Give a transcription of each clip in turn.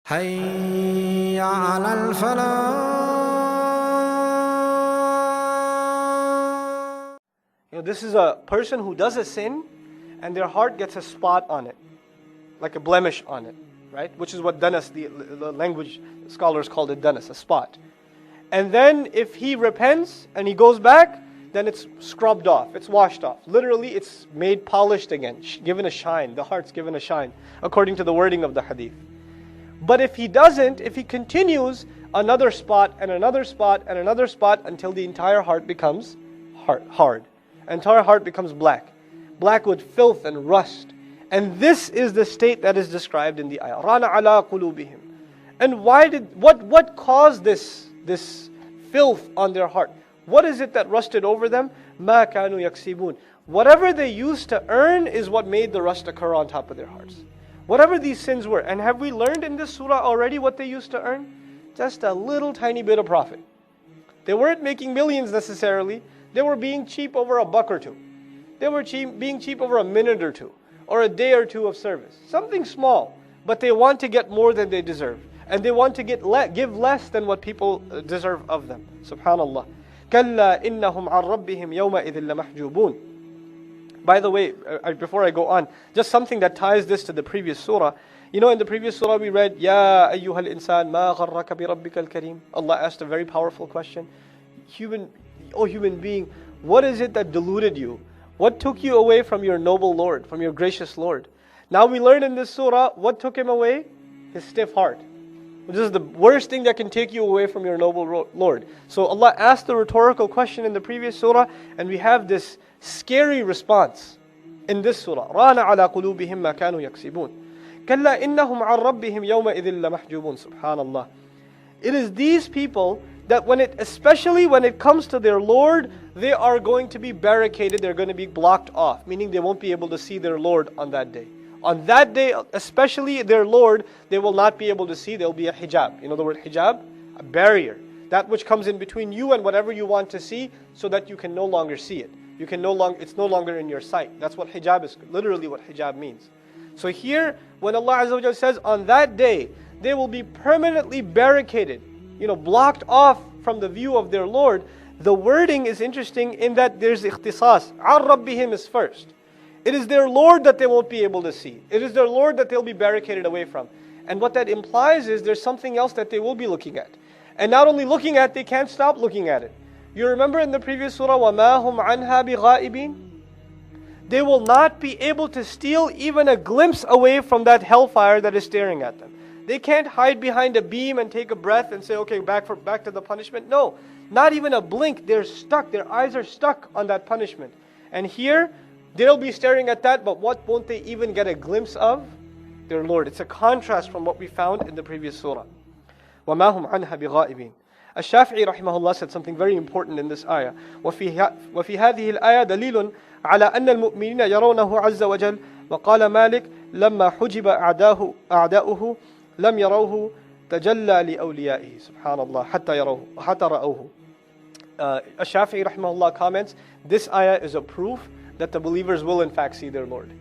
حي على الفلاح. This is a person who does a sin and their heart gets a spot on it, like a blemish on it, right? Which is what danas, the language scholars called it danas, a spot. And then if he repents and he goes back, then it's scrubbed off, it's washed off. Literally, it's made polished again, given a shine. The heart's given a shine, according to the wording of the hadith. But if he doesn't, if he continues, another spot and another spot and another spot until the entire heart becomes hard. Entire heart becomes black with filth and rust. And this is the state that is described in the ayah. Rana ala qulubihim. And what caused this filth on their heart? What is it that rusted over them? Ma kanu yaksibun. Whatever they used to earn is what made the rust occur on top of their hearts. Whatever these sins were. And have we learned in this surah already what they used to earn? Just a little tiny bit of profit. They weren't making millions necessarily. They were being cheap over a buck or two. They were being cheap over a minute or two, or a day or two of service. Something small, but they want to get more than they deserve. And they want to give less than what people deserve of them. Subhanallah. كَلَّا إِنَّهُمْ عَنْ رَبِّهِمْ يَوْمَئِذٍ لَمَحْجُوبُونَ. By the way, before I go on, just something that ties this to the previous surah. In the previous surah we read, Ya ayyuhal insan, ma gharraka bi rabbikal kareem. Allah asked a very powerful question. Human being, what is it that deluded you? What took you away from your noble Lord, from your gracious Lord? Now we learn in this surah, what took him away? His stiff heart. This is the worst thing that can take you away from your noble Lord. So Allah asked the rhetorical question in the previous surah, and we have this scary response in this surah. رَانَ عَلَى قُلُوبِهِمْ مَا كَانُوا يَكْسِبُونَ كَلَّا إِنَّهُمْ عَنْ رَبِّهِمْ يَوْمَئِذٍ لَمَحْجُوبُونَ. Subhanallah. It is these people that especially when it comes to their Lord, they are going to be barricaded, they're going to be blocked off, meaning they won't be able to see their Lord on that day. On that day, especially their Lord, they will not be able to see. There will be a hijab. You know the word hijab? A barrier. That which comes in between you and whatever you want to see, so that you can no longer see it. It's no longer in your sight. That's what hijab is, literally what hijab means. So here, when Allah Azza wa Jalla says, on that day, they will be permanently barricaded, blocked off from the view of their Lord. The wording is interesting in that there's ikhtisas. Ar Rabbihim is first. It is their Lord that they won't be able to see. It is their Lord that they'll be barricaded away from. And what that implies is there's something else that they will be looking at. And not only looking at, they can't stop looking at it. You remember in the previous surah, وَمَا هُمْ عَنْهَا بِغَائِبِينَ? They will not be able to steal even a glimpse away from that hellfire that is staring at them. They can't hide behind a beam and take a breath and say, okay, back to the punishment. No, not even a blink. They're stuck. Their eyes are stuck on that punishment. And here, they'll be staring at that, but what won't they even get a glimpse of? Their Lord. It's a contrast from what we found in the previous surah. وَمَا هُمْ عَنْهَا بِغَائِبِينَ. Ash-Shafi'i rahimahullah said something very important in this ayah. وَفِي هَذِهِ الْآيَةِ دَلِيلٌ عَلَى أَنَّ الْمُؤْمِنِينَ يَرَوْنَهُ عَزَّ وَجَلَّ. وَقَالَ مَالِكٌ لَمَّا حُجِبَ أَعْدَاؤُهُ لَمْ يَرَوْهُ تَجَلَّى لِأَوْلِيَائِهِ سبحانallah حَتَّى رَأَوْهُ. Ash-Shafi'i rahimahullah comments, this ayah is a proof that the believers will in fact see their Lord.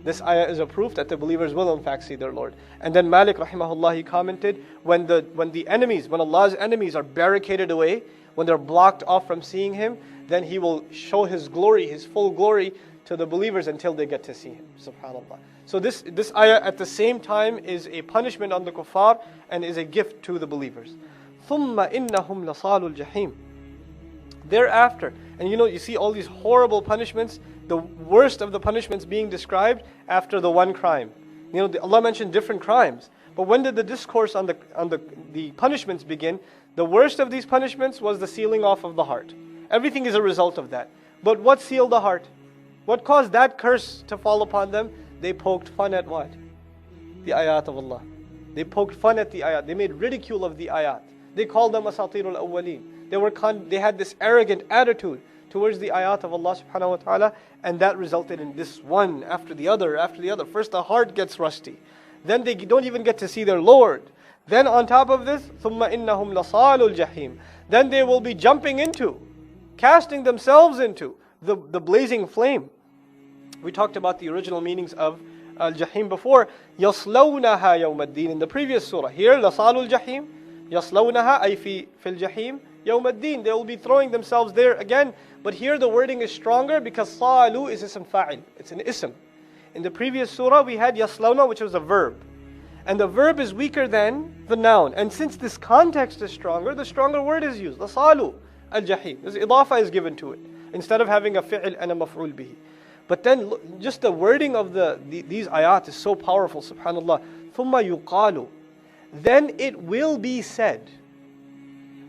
This ayah is a proof that the believers will in fact see their Lord. And then Malik rahimahullah, he commented, when Allah's enemies are barricaded away, when they're blocked off from seeing Him, then He will show His glory, His full glory to the believers until they get to see Him. Subhanallah. So this ayah at the same time is a punishment on the kuffar and is a gift to the believers. ثُمَّ إِنَّهُمْ لَصَالُ الْجَحِيمِ. Thereafter, and you see all these horrible punishments, the worst of the punishments being described after the one crime. Allah mentioned different crimes, but when did the discourse on the punishments begin? The worst of these punishments was the sealing off of the heart. Everything is a result of that. But what sealed the heart? What caused that curse to fall upon them? They poked fun at what? The ayat of Allah. They poked fun at the ayat. They made ridicule of the ayat. They called them asatirul awwaleen. They had this arrogant attitude towards the ayat of Allah subhanahu wa ta'ala, and that resulted in this one after the other. First the heart gets rusty. Then they don't even get to see their Lord. Then on top of this, ثُمَّ إِنَّهُمْ لَصَالُ الْجَحِيمِ. Then they will be casting themselves into the blazing flame. We talked about the original meanings of al-Jahim before. يَصْلَوْنَهَا يَوْمَ الدِّينِ in the previous surah. Here, لَصَالُ الْجَحِيمِ يَصْلَوْنَهَا أي فِي الْجَحِيمِ يَوْمَ الدِّينِ. They will be throwing themselves there again. But here the wording is stronger because صَالُ is ism fa'il. It's an ism. In the previous surah we had yaslawna, which was a verb. And the verb is weaker than the noun. And since this context is stronger, the stronger word is used. لَصَالُ الْجَحِيمِ. This idafa is given to it, instead of having a fi'il and a maf'ul bihi. But then just the wording of these ayat is so powerful, subhanallah. ثُمَّ يُقَالُ. Then it will be said.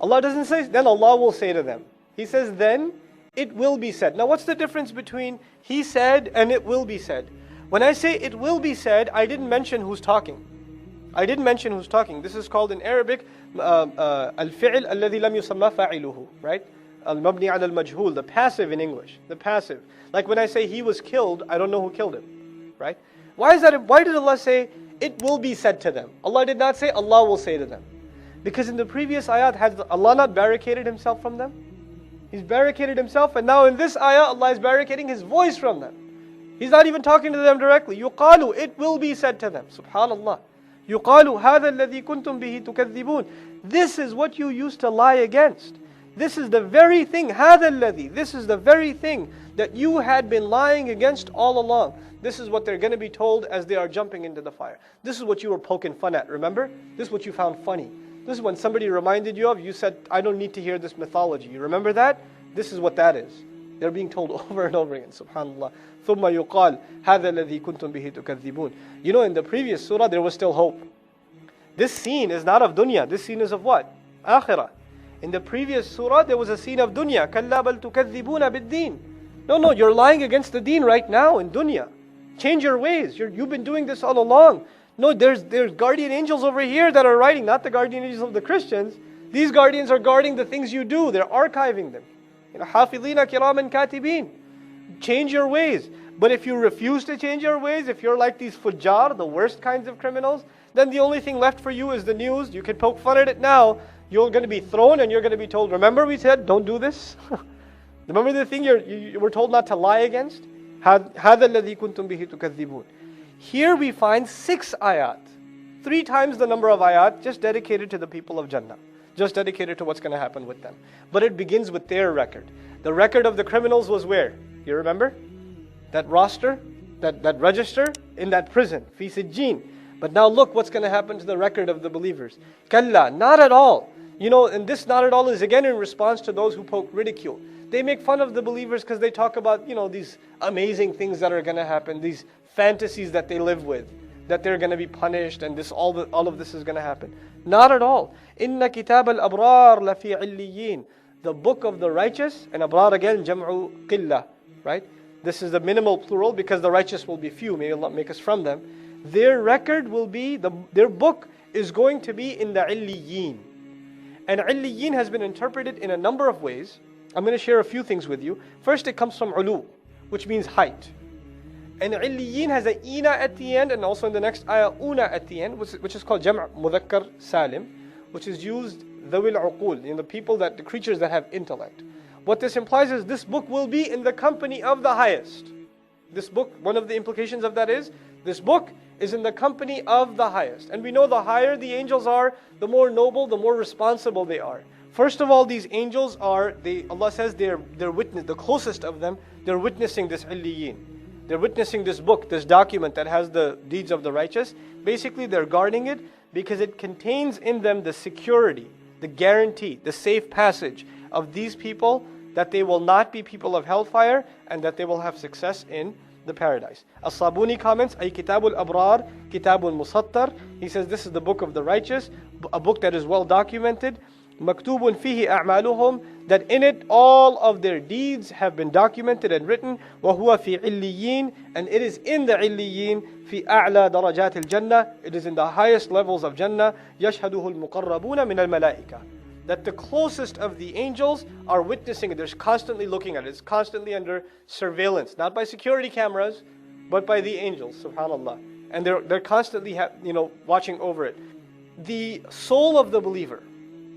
Allah doesn't say, then Allah will say to them. He says, then it will be said. Now what's the difference between He said and it will be said? When I say it will be said, I didn't mention who's talking. I didn't mention who's talking. This is called in Arabic, al-fi'l alladhi lam yusamma fa'iluhu, right? Al-mabni ala al-majhul, the passive in English, the passive. Like when I say he was killed, I don't know who killed him, right? Why is that? Why did Allah say, it will be said to them? Allah did not say, Allah will say to them. Because in the previous ayat, has Allah not barricaded Himself from them? He's barricaded Himself, and now in this ayah, Allah is barricading His voice from them. He's not even talking to them directly. يُقَالُ, it will be said to them. Subhanallah. يُقَالُ هَذَا الَّذِي كُنْتُمْ بِهِ تُكَذِّبُونَ. This is what you used to lie against. This is the very thing, هَذَا الَّذِي. This is the very thing that you had been lying against all along. This is what they're going to be told as they are jumping into the fire. This is what you were poking fun at, remember? This is what you found funny. This is when somebody reminded you of, you said, I don't need to hear this mythology. You remember that? This is what that is. They're being told over and over again, subhanallah. ثُمَّ يُقَالْ هَذَا الَّذِي كُنْتُمْ بِهِ تُكَذِّبُونَ. You know, in the previous surah, there was still hope. This scene is not of dunya. This scene is of what? Akhirah. In the previous surah, there was a scene of dunya. كَلَّا بَلْ تُكَذِّبُونَ بِالدِّينِ. No, you're lying against the deen right now in dunya. Change your ways. You've been doing this all along. No, there's guardian angels over here that are writing, not the guardian angels of the Christians. These guardians are guarding the things you do. They're archiving them. حَافِظِينَ كِرَامًا كَاتِبِينَ. Change your ways. But if you refuse to change your ways, if you're like these fujjar, the worst kinds of criminals, then the only thing left for you is the news. You can poke fun at it now. You're going to be thrown and you're going to be told, remember we said don't do this? Remember the thing you were told not to lie against? هَذَا الَّذِي كُنْتُمْ بِهِ تُكَذِّبُونَ. Here we find 6 ayat. 3 times the number of ayat just dedicated to the people of Jannah. Just dedicated to what's going to happen with them. But it begins with their record. The record of the criminals was where? You remember? That roster, that register in that prison, fi sijjin. But now look what's going to happen to the record of the believers. Kalla, not at all. You know, and this not at all is again in response to those who poke ridicule. They make fun of the believers because they talk about, these amazing things that are going to happen, these fantasies that they live with, that they're going to be punished and all of this is going to happen. Not at all. Inna kitab al-abrar lafi illiyin. The book of the righteous, and abrar again, jam'u qillah, right? This is the minimal plural because the righteous will be few. May Allah make us from them. Their record will be, their book is going to be in the illiyin. And illiyin has been interpreted in a number of ways. I'm going to share a few things with you. First, it comes from ulu, which means height. And illiyin has an ina at the end, and also in the next ayah, una at the end, which is called jam' mudhakkar salim, which is used dhawil uqul, the creatures that have intellect. What this implies is this book will be in the company of the highest. This book, one of the implications of that is, this book is in the company of the highest. And we know the higher the angels are, the more noble, the more responsible they are. First of all, these angels Allah says they're witness, the closest of them, they're witnessing this illiyin. They're witnessing this book, this document that has the deeds of the righteous. Basically, they're guarding it because it contains in them the security, the guarantee, the safe passage of these people, that they will not be people of hellfire and that they will have success in the paradise. As-Sabuni comments, ay kitabul abrar, kitabul musattar. He says this is the book of the righteous, a book that is well documented. Maktubun fihi a'maluhum, that in it all of their deeds have been documented and written. Wa huwa fi illiyin, and it is in the illiyin. Fi a'la darajat al-jannah, it is in the highest levels of Jannah. Yashhaduhu al-muqarrabuna min al-malaika, that the closest of the angels are witnessing it. They're constantly looking at it. It's constantly under surveillance, not by security cameras, but by the angels, subhanallah. And they're constantly watching over it. The soul of the believer,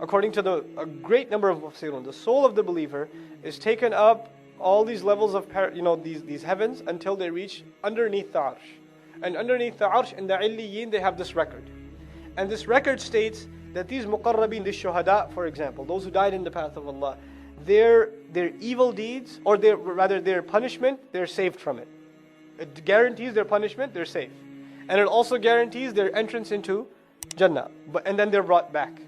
according to a great number of mufassirun, the soul of the believer is taken up all these levels of these heavens until they reach underneath the arsh. And underneath the arsh and the illiyin, they have this record. And this record states that these muqarrabin, these shuhada, for example, those who died in the path of Allah, their evil deeds, or their punishment, they're saved from it. It guarantees their punishment, they're safe. And it also guarantees their entrance into Jannah. And then they're brought back.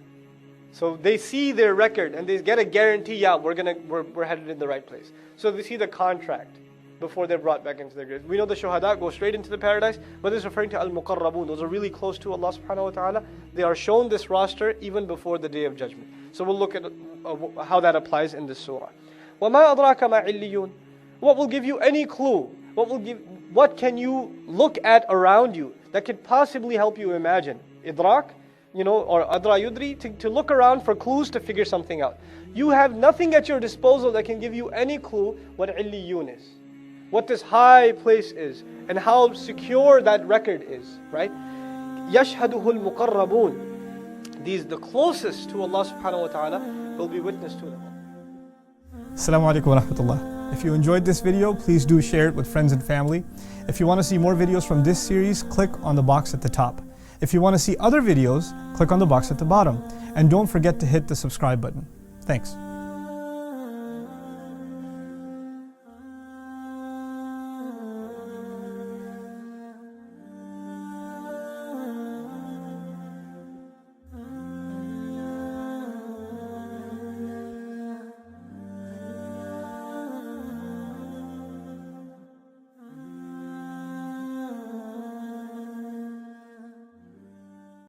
So they see their record and they get a guarantee, yeah, we're headed in the right place. So they see the contract before they're brought back into their graves. We know the shuhada go straight into the paradise, but this is referring to al-muqarrabun. Those are really close to Allah subhanahu wa ta'ala. They are shown this roster even before the Day of Judgment. So we'll look at how that applies in this surah. وَمَا أَدْرَاكَ مَا عِلِّيُّونَ. What will give you any clue? What can you look at around you that could possibly help you imagine? Idrak, or adra yudri, to look around for clues to figure something out. You have nothing at your disposal that can give you any clue what illiyun is, what this high place is, and how secure that record is, right? يَشْهَدُهُ الْمُقَرَّبُونَ. These, the closest to Allah subhanahu wa ta'ala, will be witness to them. Assalamu alaikum wa rahmatullah. If you enjoyed this video, please do share it with friends and family. If you want to see more videos from this series, click on the box at the top. If you want to see other videos, click on the box at the bottom. And don't forget to hit the subscribe button. Thanks.